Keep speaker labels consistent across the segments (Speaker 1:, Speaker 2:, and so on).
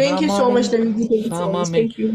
Speaker 1: Thank you so much, Navidi. Thank you so much. Thank you.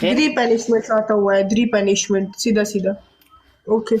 Speaker 1: 3 punishment आता हुआ है 3 punishment सीधा सीधा okay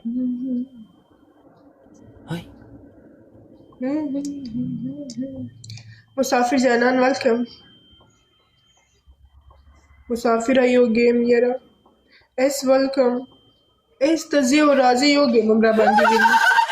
Speaker 2: हाय
Speaker 1: Musafir Janan, welcome. Musafir ayo game yara. S welcome. S tazi और राजी यो game हमरा बंदी दिन.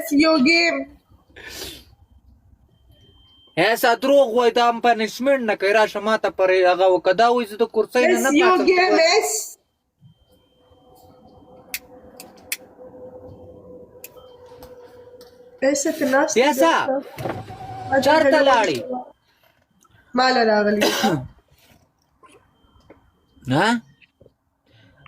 Speaker 1: S yo game.
Speaker 2: ऐसा द्रोग हुआ था हम पनिशमेंट न करा शमाता पर अगर वो कदा हुई तो कुर्सी
Speaker 1: S yo game S. S इतना
Speaker 2: ऐसा चार तलाड़ी
Speaker 1: माला रागली.
Speaker 2: हाँ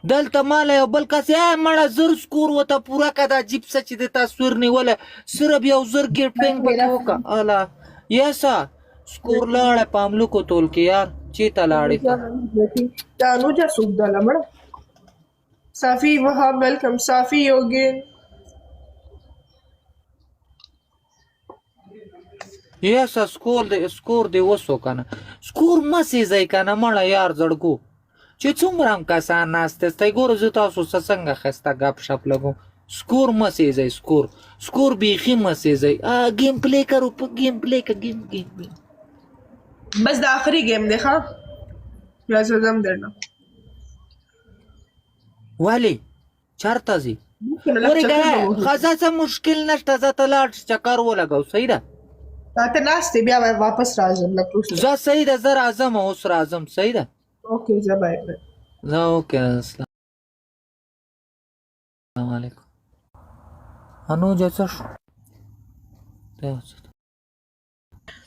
Speaker 2: दल तमाला या बल कसे आहे मला जर स्कोर होता पूरा कदा जिप्साची देता सुरनी वाला सिर्फ या जर गेट पेंग बतो का आला ऐसा स्कोर लाड़ा पामलू को तोल के यार चीता लाड़ी
Speaker 1: तानुजा सुगदाला मड़ा. साफी वहाब वेलकम. साफी योगेन.
Speaker 2: ऐसा स्कोर दे वसो का ना स्कोर मसे जाय का ना मला यार जडगो चुमराम का सा नाचते तै गोर जुता सो ससंग खस्ता गपशप लगो स्कोर मसे जाय स्कोर भी मसे जाय गेम प्ले करो गेम प्ले का गेम
Speaker 1: बस द आखिरी गेम देखा याजम देना
Speaker 2: वाले चारताजी और काय खजाचा मुश्किल नष्टा जाता लाट चकार वो लगाव सही दा
Speaker 1: ताते नाचते बिया वापस राजम लग
Speaker 2: जा सही दा जरा आजम उस राजम सही दा
Speaker 1: ओके जा बाय
Speaker 2: जा ओके अस्सलाम वालेकुम अनुजाचा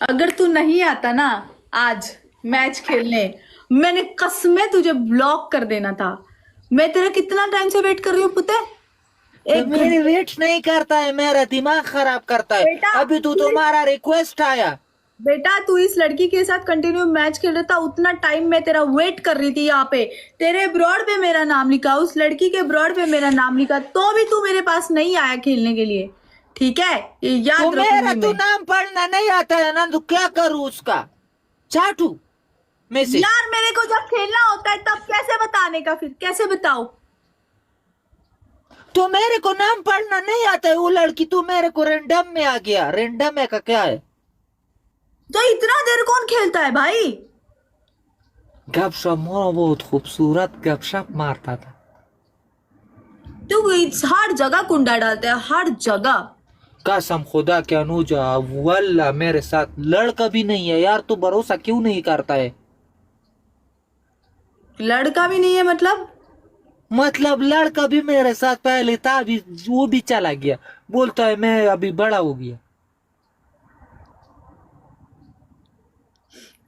Speaker 3: अगर तू नहीं आता ना आज मैच खेलने मैंने कसमें तुझे ब्लॉक कर देना था. मैं तेरा कितना टाइम से वेट कर रही हूँ पुते.
Speaker 2: एक मेरी वेट नहीं करता है मेरा दिमाग खराब करता है
Speaker 3: बेटा,
Speaker 2: अभी तो तुम्हारा रिक्वेस्ट आया
Speaker 3: बेटा तू इस लड़की के साथ कंटिन्यू मैच खेल रहा था उतना टाइम मैं तेरा वेट कर रही थी यहाँ पे. तेरे ब्रॉड पे मेरा नाम लिखा उस लड़की के ब्रॉड पे मेरा नाम लिखा तो भी तू मेरे पास नहीं आया खेलने के लिए. ठीक है ये याद
Speaker 2: तो मेरा
Speaker 3: रखूंगी
Speaker 2: तो
Speaker 3: मैं.
Speaker 2: नाम पढ़ना नहीं आता है ना तो क्या करूँ उसका चाटू में से
Speaker 3: यार मेरे को जब खेलना होता है तब कैसे बताने का फिर कैसे बताओ.
Speaker 2: तो मेरे को नाम पढ़ना नहीं आता है वो लड़की तो मेरे को रेंडम में आ गया रेंडम है का क्या है
Speaker 3: तो इतना देर कौन खेलता है भाई.
Speaker 2: गपशप मोरा बहुत खूबसूरत गपशप मारता था
Speaker 3: तू हर जगह कुंडा डालता है हर जगह.
Speaker 2: कसम खुदा के अनुजा वल्ला मेरे साथ लड़का भी नहीं है यार तू भरोसा क्यों नहीं करता है
Speaker 3: लड़का भी नहीं है
Speaker 2: मतलब लड़का भी मेरे साथ पहले था अभी वो भी चला गया बोलता है मैं अभी बड़ा हो गया.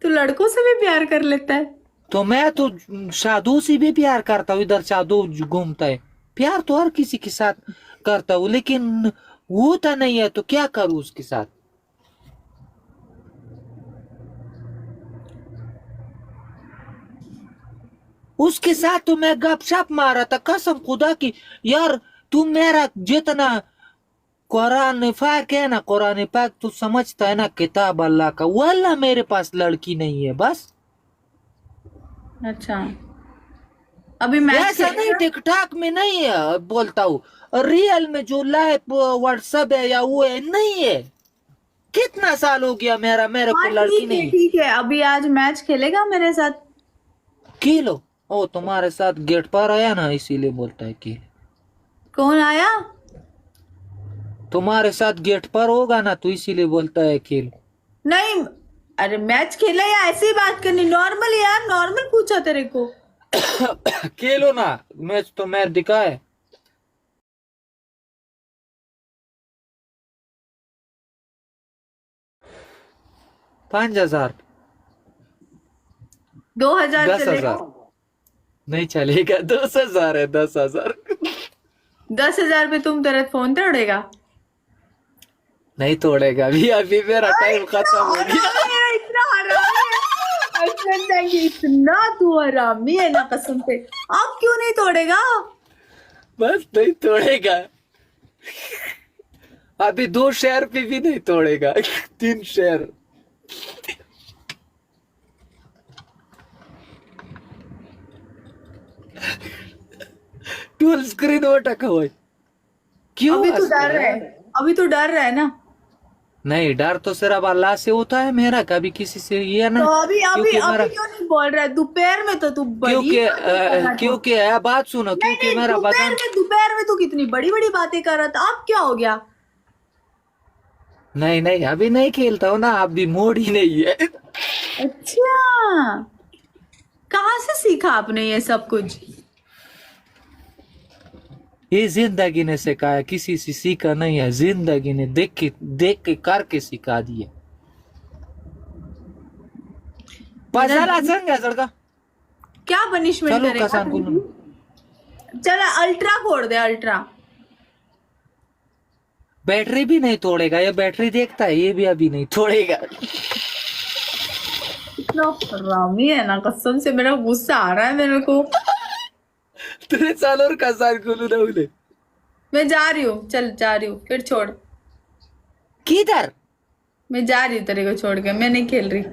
Speaker 3: तू लड़कों से भी प्यार कर लेता है.
Speaker 2: तो मैं तो शादू से भी प्यार करता हूँ इधर शादू घूमता है प्यार तो हर किसी के साथ करता हूँ लेकिन होता नहीं है तो क्या करूँ उसके साथ. उसके साथ तो मैं गपशप मारा था कसम खुदा की यार तुम मेरा जितना कुरान पाक है ना कुरान पाक तू समझता है ना किताब अल्लाह का वल्ला मेरे पास लड़की नहीं है बस.
Speaker 3: अच्छा अभी मैच
Speaker 2: ऐसा नहीं टिकटॉक में नहीं है बोलता हूँ रियल में जो लाइव व्हाट्सएप है या वो है नहीं है. कितना साल हो गया मेरे को लड़की नहीं.
Speaker 3: ठीक है अभी आज मैच खेलेगा मेरे साथ.
Speaker 2: खेलो ओ तुम्हारे साथ गेट पर आया ना इसीलिए बोलता है कि
Speaker 3: कौन आया.
Speaker 2: तुम्हारे साथ गेट पर होगा ना तो इसीलिए बोलता है खेल.
Speaker 3: नहीं अरे मैच खेला या ऐसी ही बात करनी नॉर्मल यार नॉर्मल पूछा तेरे को.
Speaker 2: खेलो ना मैच तो मैच दिखा है. $5,000
Speaker 3: 2,000 चलेगा.
Speaker 2: 10,000 नहीं चलेगा 10,000 है 10,000
Speaker 3: 10,000 पे तुम तेरा फोन तोड़ेगा.
Speaker 2: नहीं तोड़ेगा अभी मेरा टाइम खत्म हो गया.
Speaker 3: इतना हरामी है इतना तू हरामी है ना कसम से. अब क्यों नहीं तोड़ेगा.
Speaker 2: बस नहीं तोड़ेगा अभी 2 शेयर पे भी नहीं तोड़ेगा 3 शेयर. टूल स्क्रीन वो टका हुआ है। क्यों
Speaker 3: अभी तो
Speaker 2: हंस
Speaker 3: डर
Speaker 2: रहा
Speaker 3: रहा है, अभी तो डर रहा है ना।
Speaker 2: नहीं, डर तो सिर्फ अल्लाह से होता है, मेरा कभी किसी से ये ना।
Speaker 3: तो अभी अभी
Speaker 2: क्योंकि
Speaker 3: अभी
Speaker 2: मेरा
Speaker 3: क्यों नहीं बोल रहा है? दोपहर में तो तू बड़ी बातें कर रहा था।
Speaker 2: क्योंकि बात सुनो,
Speaker 3: नहीं
Speaker 2: क्योंकि
Speaker 3: नहीं,
Speaker 2: मेरा बदन
Speaker 3: दोपहर में तू कितनी बड़ी बड़ी बातें कर रहा था, अब क्या हो गया?
Speaker 2: नहीं नहीं, अभी नहीं खेलता हूँ ना, अभी मूड ही नहीं है।
Speaker 3: अच्छा, कहाँ से सीखा आपने ये सब कुछ?
Speaker 2: ये जिंदगी ने सिखाया, किसी से सीखा नहीं है, जिंदगी ने देख के करके सिखा दिया। पसाला संग सड़का
Speaker 3: क्या पनिशमेंट
Speaker 2: चलो
Speaker 3: करेगा?
Speaker 2: कसान को
Speaker 3: चल अल्ट्रा फोड़ दे, अल्ट्रा।
Speaker 2: बैटरी भी नहीं तोड़ेगा, ये बैटरी देखता है, ये भी अभी नहीं तोड़ेगा।
Speaker 3: इतना हरामी है ना, कसम से मेरा गुस्सा आ रहा है मेरे को।
Speaker 2: तेरे साल और कसान को ना उन्हें
Speaker 3: मैं जा रही हूँ, चल जा रही हूँ, फिर छोड़।
Speaker 2: किधर?
Speaker 3: मैं जा रही हूँ तेरे को छोड़ के, मैं नहीं खेल रही।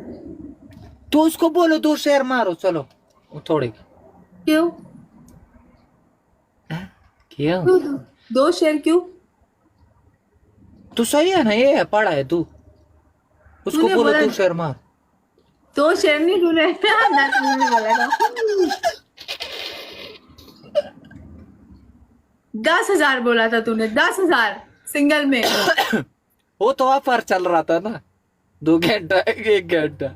Speaker 2: तो उसको बोलो 2 शेर मारो, चलो वो तोड़ेगी।
Speaker 3: क्यों?
Speaker 2: क्यों?
Speaker 3: क्यों 2 शेर क्यों?
Speaker 2: तू सही है ना, ये है पड़ा है तू, उसको
Speaker 3: तूने
Speaker 2: बोलो
Speaker 3: बोला
Speaker 2: 2 शेर मार।
Speaker 3: 2 शेर नहीं तूने ना, तूने बोला था 10,000 बोला था तूने, 10,000 सिंगल में।
Speaker 2: वो तो ऑफर चल रहा था ना, 2 घंटा 1 घंटा।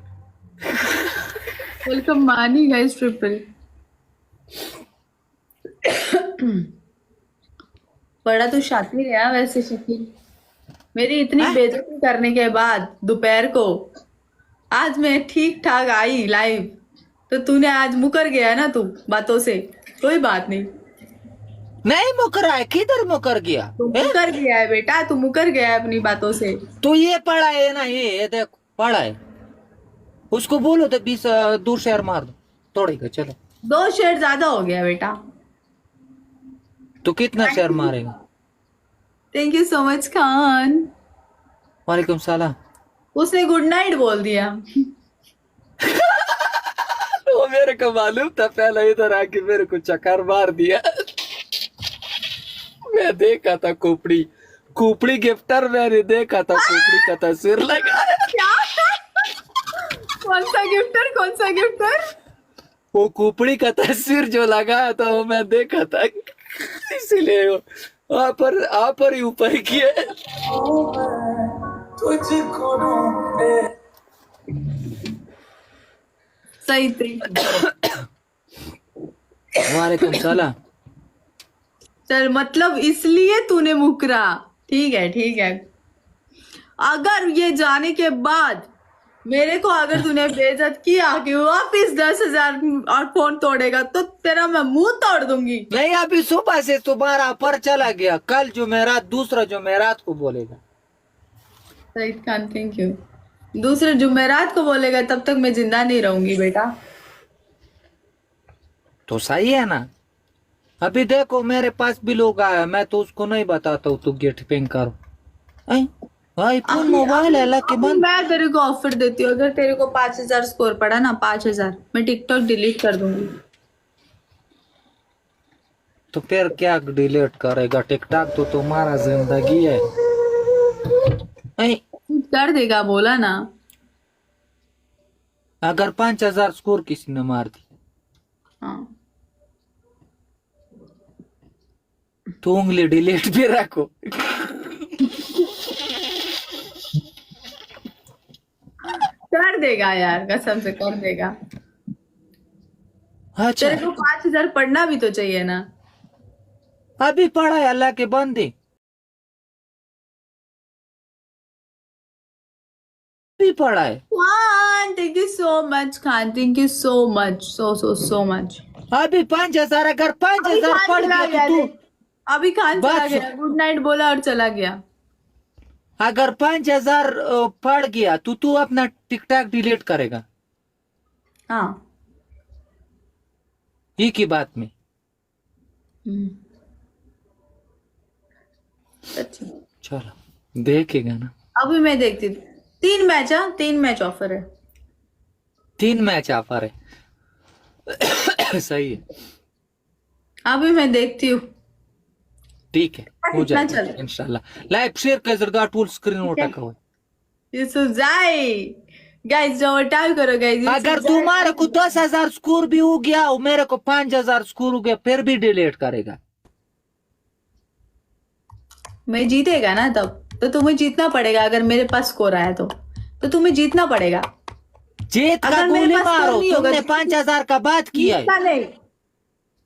Speaker 3: वेलकम मानी गाइस ट्रिपल। बड़ा तू शातिर है यार वैसे शकील। मेरी इतनी बेइज्जती करने के बाद दोपहर को आज मैं ठीक ठाक आई लाइव, तो तूने आज मुकर गया ना तू बातों से। कोई बात नहीं,
Speaker 2: नहीं मुकरा है, किधर मुकर गया?
Speaker 3: तू मुकर गया है बेटा, तू मुकर गया है अपनी बातों से।
Speaker 2: तो ये पड़ा है ना, ये देखो पड़ा है, उसको बोलो तो 20 2 शेर मार दो, तोड़ेगा। चलो
Speaker 3: 2 शेर ज्यादा हो गया बेटा।
Speaker 2: तो कितना शेर मारेगा?
Speaker 3: Thank you so much Khan.
Speaker 2: वालेकुम सलाम।
Speaker 3: उसने गुड नाइट बोल दिया।
Speaker 2: वो मेरे को मालूम था, पहले इधर आके मेरे को चक्कर मार दिया। मैं देखा था कुपड़ी गिफ्टर, मैंने देखा था कुपड़ी का तस्वीर लगा।
Speaker 3: क्या? कौन सा गिफ्टर, कौन सा गिफ्टर?
Speaker 2: वो कुपड़ी का तस्वीर जो लगाया था वो मैं देखा था, इसीलिए आप पर ही ऊपर किए।
Speaker 3: सही थी।
Speaker 2: वालेकुम सलाम।
Speaker 3: चल मतलब इसलिए तूने मुकरा, ठीक है ठीक है। अगर ये जाने के बाद मेरे को अगर तूने बेइज्जत किया कि वापिस 10,000 और फोन तोड़ेगा तो तेरा मैं मुंह तोड़ दूंगी।
Speaker 2: नहीं, अभी सुबह से तुम्हारा पर चला गया, कल जुमेरात, दूसरा जुमेरात को बोलेगा।
Speaker 3: Saeed Khan thank you. दूसरे जुमेरात को बोलेगा, तब तक मैं जिंदा नहीं रहूंगी बेटा।
Speaker 2: तो सही है ना। अभी देखो मेरे पास भी लोग आया, मैं तो उसको नहीं बताता हूँ, तो गेट पिंग करो। आईफोन मोबाइल है लकी
Speaker 3: अभी
Speaker 2: बंद।
Speaker 3: मैं तेरे को ऑफर देती हूँ, अगर तेरे को 5,000 स्कोर पड़ा ना, 5,000 मैं टिकटॉक डिलीट कर दूंगी।
Speaker 2: तो फिर क्या डिलीट करेगा? टिकटॉक तो तुम्हारा जिंदगी है।
Speaker 3: कर देगा बोला ना।
Speaker 2: अगर 5,000 स्कोर किसी ने मार दी
Speaker 3: हाँ
Speaker 2: तो उंगली डिलीट भी रखो।
Speaker 3: कर देगा यार, कसम से कर देगा।
Speaker 2: अच्छा,
Speaker 3: तेरे को 5,000 पढ़ना भी तो चाहिए ना।
Speaker 2: अभी पढ़ा है, अल्लाह के बंदे भी पढ़ा है।
Speaker 3: Khan thank you so much, Khan thank you so much, so much.
Speaker 2: अभी 5,000, अगर 5,000 पढ़ गया तो तू,
Speaker 3: अभी खान चला
Speaker 2: बात
Speaker 3: गया, गुड नाइट बोला और चला गया।
Speaker 2: अगर 5,000 पढ़ गया तो तू अपना टिकटॉक डिलीट करेगा?
Speaker 3: हाँ
Speaker 2: ये की बात में
Speaker 3: अच्छा।
Speaker 2: चलो देखेगा ना।
Speaker 3: अभी मैं देखती थी 3 मैच, 3 मैच ऑफर है।
Speaker 2: 3 मैच ऑफर है। सही है।
Speaker 3: अभी मैं देखती हूँ।
Speaker 2: ठीक है, हो
Speaker 3: इतना
Speaker 2: जाएगा
Speaker 3: चल।
Speaker 2: इंशाल्लाह. लाइव शेअर कर जर का टूल स्क्रीन वर टाकावं.
Speaker 3: यूसुफ जाए गाइस, जाओ टाइप करो गाइस।
Speaker 2: अगर तुम्हारे को 10,000 स्कोर भी हो गया और मेरे को 5,000 स्कोर हो गया फिर भी डिलीट करेगा.
Speaker 3: मैं जीतेगा ना तब तो तुम्हें जीतना पड़ेगा। अगर मेरे पास स्कोर आया तो तुम्हें जीतना पड़ेगा।
Speaker 2: जीत का
Speaker 3: अगर मेरे
Speaker 2: गोली
Speaker 3: पास स्कोर
Speaker 2: मारो.
Speaker 3: नहीं होगा
Speaker 2: तुमने 5,000 का बात किया है.
Speaker 3: जीतना नहीं।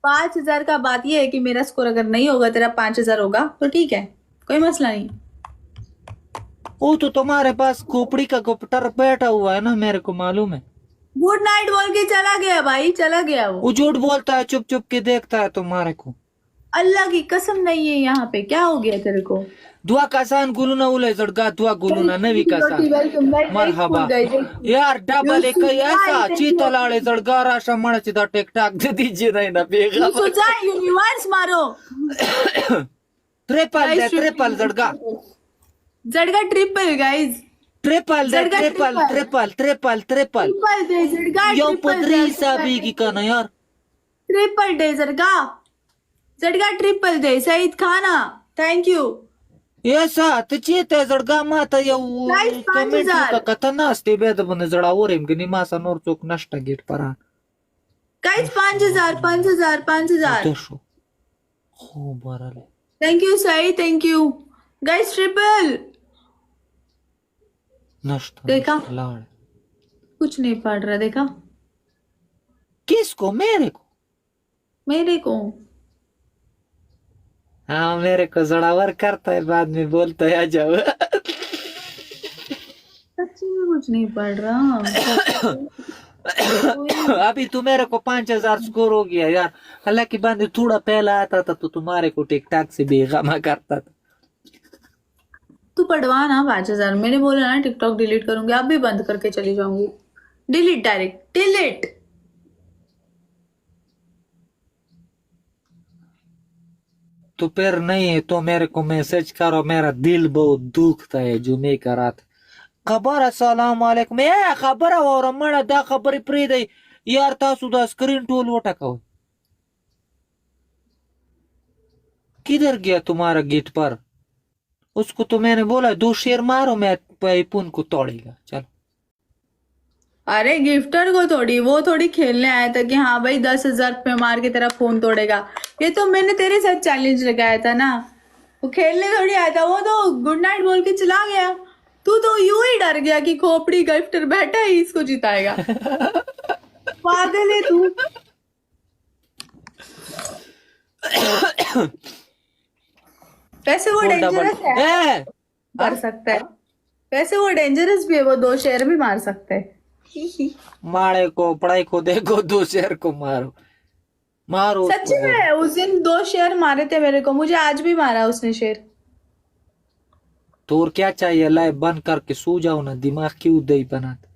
Speaker 3: 5,000 का बात ये है कि मेरा स्कोर अगर नहीं होगा, तेरा 5,000 होगा तो ठीक है, कोई मसला नहीं।
Speaker 2: वो तो तुम्हारे पास खोपड़ी का गुप्टर बैठा हुआ है ना, मेरे को मालूम है.
Speaker 3: गुड नाइट बोल के चला गया भाई, चला गया वो।
Speaker 2: वो झूठ बोलता है, चुप चुप के देखता है तुम्हारे को.
Speaker 3: अल्लाह की कसम नहीं है यहाँ पे। क्या हो गया तेरे को?
Speaker 2: दुआ कासान गुलुना उले जड़गा दुआ गुलुना नवी कासान मरहबा यार डबल एक ऐसा चीतलाळे जड़गा राशा मणाची दा टेक टाक दे दीजिए नहीं ना बेगा.
Speaker 3: यूनिवर्स मारो।
Speaker 2: ट्रिपल जड़गा
Speaker 3: जड़गा ट्रिपल गाइस।
Speaker 2: ट्रिपल
Speaker 3: ट्रिपल दे जड़गा।
Speaker 2: यो पदरी साबी की का ना यार.
Speaker 3: ट्रिपल दे जड़गा। जड़गा ट्रिपल दे सईद खाना। Thank you.
Speaker 2: ऐसा चीत है जड़गा माता या
Speaker 3: Guys,
Speaker 2: कमेंट
Speaker 3: 5,000.
Speaker 2: का कथा नास्ते बेद बने जड़ावर एम की निमासा नोर चोक नष्टा गेट परा.
Speaker 3: गाइस 5,000.
Speaker 2: दशो हो बरले.
Speaker 3: Thank you Saeed, thank you guys. Triple
Speaker 2: नष्टा
Speaker 3: देखा?
Speaker 2: लाड़
Speaker 3: कुछ नहीं पढ़ रहा, देखा?
Speaker 2: किसको? मेरे को.
Speaker 3: मेरे को
Speaker 2: हाँ मेरे को जड़ावर करता है, बाद में बोलता है आ जाओ.
Speaker 3: सच्ची में कुछ नहीं पढ़ रहा।
Speaker 2: अभी तू मेरे को 5,000 स्कोर हो गया यार. हालांकि बंद थोड़ा पहला आता था तो तुम्हारे को टिक टाक से बेगमा करता था.
Speaker 3: तू पढ़वा ना 5,000। मैंने बोला ना टिकटॉक डिलीट करूंगी, अब भी बंद करके चली जाऊंगी। Delete, direct delete.
Speaker 2: तो फिर नहीं है तो मेरे को मैसेज करो, मेरा दिल बहुत दुखता है जो मैं करा था. खबर अस्सलाम वालेकुम ए खबर और मणा दा खबर प्री दे यार ता सुधा स्क्रीन टूल वो टका. किधर गया तुम्हारा गेट पर? उसको तो मैंने बोला 2 शेर मारो, मैं पुन को तोड़ेगा. चल
Speaker 3: अरे गिफ्टर को थोड़ी, वो थोड़ी खेलने आया था कि हाँ भाई 10,000 पे मार के तेरा फोन तोड़ेगा। ये तो मैंने तेरे साथ चैलेंज लगाया था ना, वो खेलने थोड़ी आया था। वो तो गुड नाइट बोल के चला गया। तू तो यूं ही डर गया कि खोपड़ी गिफ्टर बैठा ही इसको जिताएगा। पागल है तू। वैसे वो डेंजरस है, मार सकता है। वैसे वो डेंजरस भी है, वो 2 शेर भी मार सकता है।
Speaker 2: मारे को पढ़ाई को देखो 2 शेर को मारो मारो.
Speaker 3: सच्ची में उस दिन 2 शेर मारे थे मेरे को, मुझे आज भी मारा उसने शेर।
Speaker 2: तो और क्या चाहिए? लाइव बंद करके सो जाओ ना, दिमाग क्यों दही बनाते.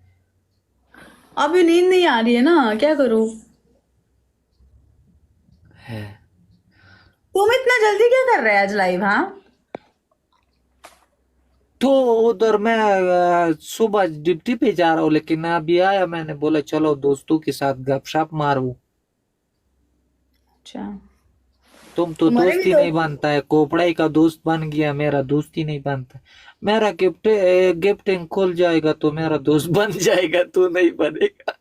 Speaker 3: अभी नींद नहीं आ रही है ना, क्या करूं?
Speaker 2: है
Speaker 3: तुम इतना जल्दी क्या कर रहे हैं आज लाइव? हाँ
Speaker 2: तो उधर मैं सुबह ड्यूटी पे जा रहा हूँ, लेकिन अभी आया, मैंने बोला चलो दोस्तों के साथ गपशप मारूं.
Speaker 3: अच्छा,
Speaker 2: तुम तो
Speaker 3: तुम्हारे
Speaker 2: दोस्ती
Speaker 3: भी
Speaker 2: नहीं बनता है. कोपड़ाई का दोस्त बन गया, मेरा दोस्ती नहीं बनता. मेरा गिफ्टिंग खुल जाएगा तो मेरा दोस्त बन जाएगा, तू नहीं बनेगा.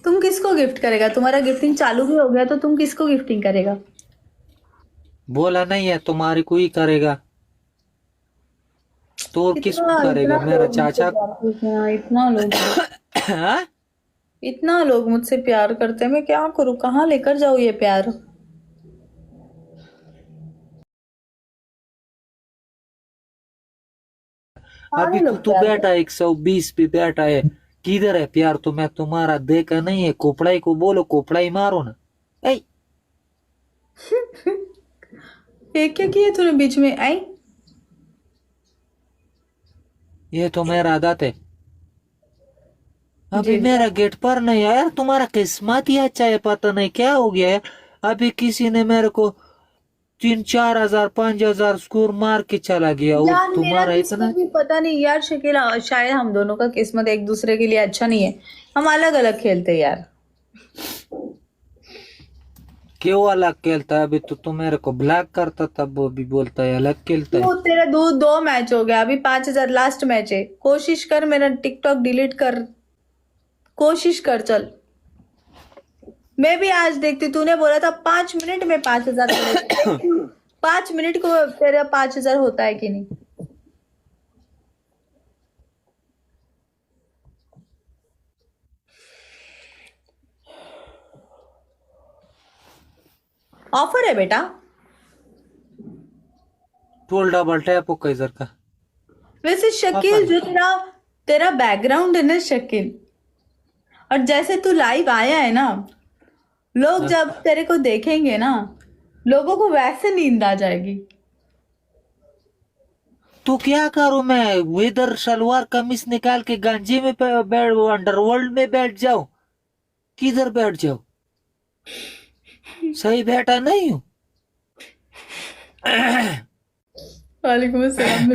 Speaker 3: तुम किसको गिफ्ट करेगा? तुम्हारा गिफ्टिंग चालू भी हो गया तो तुम किसको गिफ्टिंग करेगा?
Speaker 2: बोला नहीं है तुम्हारी को ही करेगा तो और किसको
Speaker 3: इतना
Speaker 2: करेगा?
Speaker 3: इतना
Speaker 2: मेरा
Speaker 3: लोग
Speaker 2: चाचा.
Speaker 3: मुझसे प्यार- इतना लोग
Speaker 2: हाँ?
Speaker 3: इतना लोग मुझसे प्यार करते हैं, मैं क्या करूं? कहाँ लेकर जाऊं ये प्यार?
Speaker 2: अभी
Speaker 3: सारे
Speaker 2: तो
Speaker 3: लोग
Speaker 2: तू
Speaker 3: प्यार
Speaker 2: बैठा 120 पे बैठा है. किधर है प्यार? तो मैं तुम्हारा देखा नहीं है. कोपड़ाई को बोलो कोपड़ाई मारो ना. ऐ
Speaker 3: ये क्या किया तूने बीच में? आई
Speaker 2: ये तो मेरा आदत है. अभी मेरा गेट पर नहीं आया यार. तुम्हारा किस्मत ही अच्छा है, पता नहीं क्या हो गया है. अभी किसी ने मेरे को 3-4 हजार 5,000 स्कोर मार के चला गया. और
Speaker 3: यार मेरा
Speaker 2: तुम्हारा
Speaker 3: किस्मत
Speaker 2: इतना
Speaker 3: भी पता नहीं यार शकीला, शायद हम दोनों का किस्मत एक दूसरे के लिए अच्छा नहीं है। हम अलग अलग खेलते हैं यार।
Speaker 2: क्यों अलग खेलता है? अभी तो मेरे को ब्लॉक करता था, वो भी बोलता है अलग खेलता है।
Speaker 3: तो तेरा दो मैच हो गया, अभी 5,000 लास्ट मैच है। कोशिश कर मेरा टिकटॉक डिलीट कर, कोशिश कर चल। मैं भी आज देखती, तूने बोला था 5 मिनट में 5,000 5 मिनट को तेरा 5,000 होता है कि नहीं? ऑफर है बेटा।
Speaker 2: टोल डबल टैप हो कैसर का।
Speaker 3: वैसे शकील, जो तेरा बैकग्राउंड है ना शकील, और जैसे तू लाइव आया है ना, लोग जब तेरे को देखेंगे ना, लोगों को वैसे नींद आ जाएगी।
Speaker 2: तो क्या करूं मैं? इधर सलवार कमीज निकाल के गंजी में बैठ, अंडरवर्ल्ड में बैठ जाऊं? किधर बैठ जाऊं? सही बैठा नहीं हूं?
Speaker 3: वालेकुम अस्सलाम।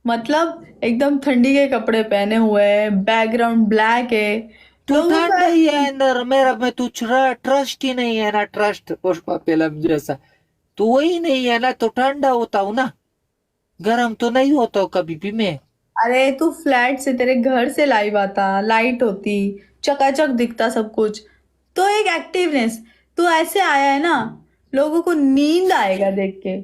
Speaker 3: मतलब एकदम ठंडी के कपड़े पहने हुए है, बैकग्राउंड ब्लैक है।
Speaker 2: तू
Speaker 3: लोगों
Speaker 2: ठंड
Speaker 3: का
Speaker 2: ही है अंदर, मेरा में तू ट्रस्ट ही नहीं है ना, ट्रस्ट पुष्पा फिल्म जैसा। तू वही नहीं है ना, तो ठंडा होता हूँ ना, गर्म तो नहीं होता हूँ कभी भी मैं।
Speaker 3: अरे तू फ्लैट से, तेरे घर से लाइव आता, लाइट होती, चकाचक दिखता सब कुछ, तो एक एक्टिवनेस। तू ऐसे आया है ना, लोगों को नींद आएगा देख के।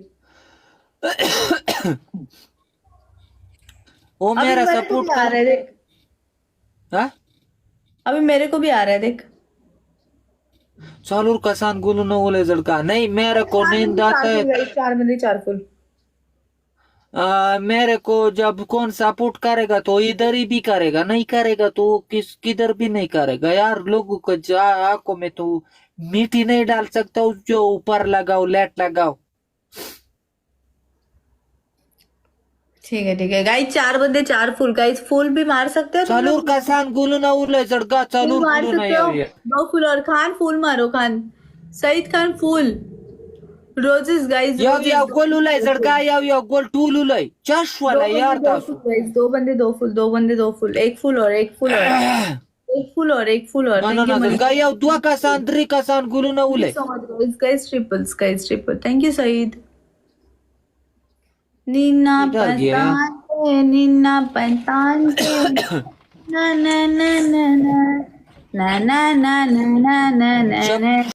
Speaker 2: वो
Speaker 3: अभी
Speaker 2: मेरा
Speaker 3: मेरे को
Speaker 2: सपोर्ट
Speaker 3: भी आ
Speaker 2: कर।
Speaker 3: रहा है देख,
Speaker 2: हाँ,
Speaker 3: अभी मेरे को भी आ रहा है देख।
Speaker 2: चालूर कसान गुलू न बोले लड़का नहीं, मेरे को नींद आता है।
Speaker 3: 4 बंदे 4 फुल।
Speaker 2: मेरे को जब कौन सपोर्ट करेगा तो इधर ही भी करेगा, नहीं करेगा तो किधर भी नहीं करेगा यार। लोगों को आंखों में तो मिट्टी नहीं डाल सकता, जो ऊपर लगाओ, लेट लगाओ।
Speaker 3: ठीक है गाइस, 4 बंदे 4 फुल। गाइस फुल भी मार सकते हो तुम
Speaker 2: चालूर
Speaker 3: लोग,
Speaker 2: कसान गुलू न उले जड़गा,
Speaker 3: फुल
Speaker 2: चालूर
Speaker 3: मार
Speaker 2: गुलू
Speaker 3: सकते
Speaker 2: नहीं
Speaker 3: हो।
Speaker 2: ये।
Speaker 3: 2 फुल। और खान फुल मारो, खान सईद खान फुल। रोजेस गाइस,
Speaker 2: याव
Speaker 3: रोजेस
Speaker 2: याव गोल उले जड़गा, याव गोल टूल उले चश वाला यार
Speaker 3: 2 फुल
Speaker 2: तासु।
Speaker 3: गाइस, 2 बंदे 2 फुल, 2 बंदे 2 फुल, एक फुल और एक फुल और एक फुल और एक फुल और।
Speaker 2: मानो
Speaker 3: थैंक यू
Speaker 2: ना
Speaker 3: मनी,
Speaker 2: जड़गा, याव दुआ कसान द्री कसान गुलू न
Speaker 3: थैंक यू
Speaker 2: उले।
Speaker 3: So much guys. Guys triple, thank you Saeed. Neena
Speaker 2: इधर गया यार।
Speaker 3: पहचान के, नीना पहचान के, ना ना ना ना ना ना ना ना ना ना ना ना।